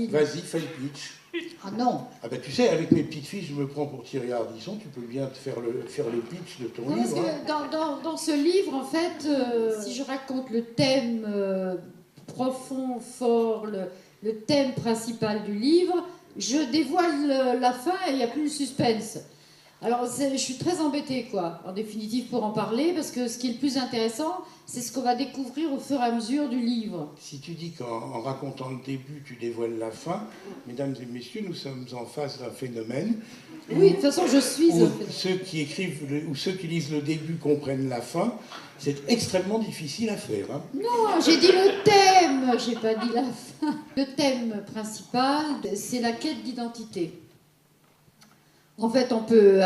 film. Vas-y, fais le pitch. Ah non. Ah ben tu sais, avec mes petites filles, je me prends pour Thierry Ardisson, tu peux bien te faire le pitch de ton Non, parce livre. que dans ce livre, en fait, si je raconte le thème profond, fort, le thème principal du livre, je dévoile la fin et il n'y a plus de suspense. Alors, je suis très embêtée, quoi, en définitive, pour en parler, parce que ce qui est le plus intéressant, c'est ce qu'on va découvrir au fur et à mesure du livre. Si tu dis qu'en racontant le début, tu dévoiles la fin, mesdames et messieurs, nous sommes en face d'un phénomène. Oui, de toute façon, je suis... Où ceux qui écrivent, ou ceux qui lisent le début comprennent la fin. C'est extrêmement difficile à faire. Hein. Non, j'ai dit le thème, j'ai pas dit la fin. Le thème principal, c'est la quête d'identité. En fait, on peut,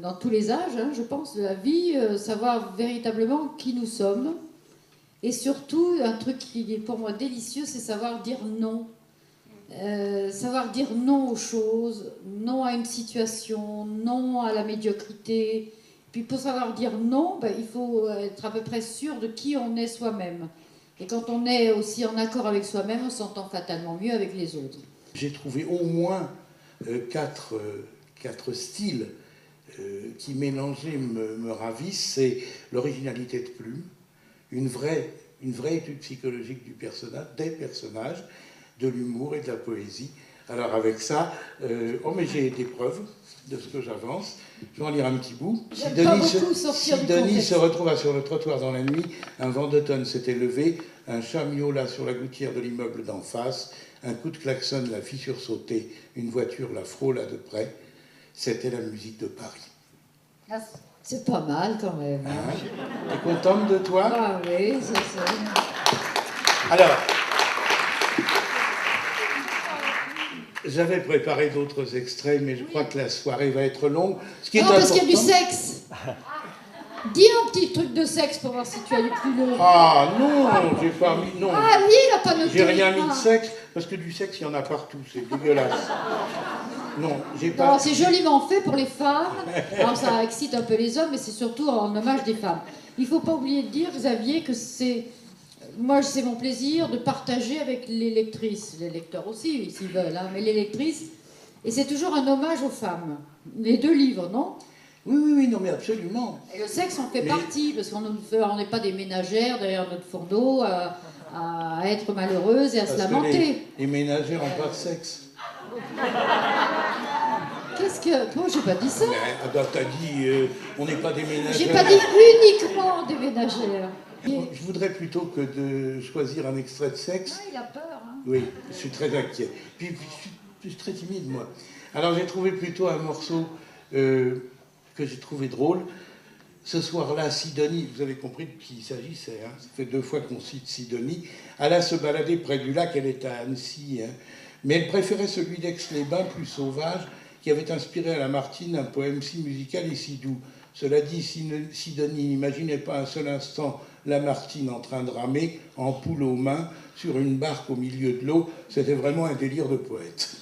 dans tous les âges, hein, je pense, de la vie, savoir véritablement qui nous sommes. Et surtout, un truc qui est pour moi délicieux, c'est savoir dire non. Savoir dire non aux choses, non à une situation, non à la médiocrité. Puis pour savoir dire non, ben, il faut être à peu près sûr de qui on est soi-même. Et quand on est aussi en accord avec soi-même, on s'entend fatalement mieux avec les autres. J'ai trouvé au moins quatre styles qui mélangés me ravissent. C'est l'originalité de plume, une vraie étude psychologique du personnage, des personnages, de l'humour et de la poésie. Alors avec ça, mais j'ai des preuves de ce que j'avance. Je vais en lire un petit bout. Si Denis se retrouva sur le trottoir dans la nuit, un vent d'automne s'était levé, un chat miaula sur la gouttière de l'immeuble d'en face, un coup de klaxon la fit sursauter, une voiture la frôla de près. C'était la musique de Paris. Ah, c'est pas mal quand même. Hein? T'es contente de toi? Ah oui, c'est ça. Alors, j'avais préparé d'autres extraits, mais je crois que la soirée va être longue. Ce qui est parce important... qu'il y a du sexe. Dis un petit truc de sexe pour voir si tu as du plus long. Ah non, j'ai pas mis... Non. Ah oui, il n'a pas noté. J'ai rien mis de sexe, parce que du sexe, il y en a partout, c'est dégueulasse. Non, j'ai pas... Non, c'est joliment fait pour les femmes. Alors ça excite un peu les hommes, mais c'est surtout en hommage des femmes. Il ne faut pas oublier de dire, Xavier, que c'est... Moi, c'est mon plaisir de partager avec les lectrices, les lecteurs aussi, s'ils veulent, hein, mais les lectrices. Et c'est toujours un hommage aux femmes. Les deux livres, non? Oui, non, mais absolument. Et le sexe en fait partie, parce qu'on n'est pas des ménagères derrière notre fourneau à être malheureuses et à se lamenter. Les ménagères n'ont pas de sexe. Qu'est-ce que... Moi, j'ai pas dit ça. T'as dit, on n'est pas des ménagères. J'ai pas dit uniquement des ménagères. Je voudrais plutôt que de choisir un extrait de sexe. Ah, il a peur, hein. Oui, je suis très inquiet. Puis je suis très timide, moi. Alors j'ai trouvé plutôt un morceau que j'ai trouvé drôle. Ce soir-là, Sidonie, vous avez compris de qui il s'agissait, hein, ça fait 2 fois qu'on cite Sidonie, alla se balader près du lac, elle est à Annecy, hein, mais elle préférait celui d'Aix-les-Bains, plus sauvage, qui avait inspiré à Lamartine un poème si musical et si doux. Cela dit, Sidonie n'imaginait pas un seul instant Lamartine en train de ramer, en poule aux mains, sur une barque au milieu de l'eau. C'était vraiment un délire de poète.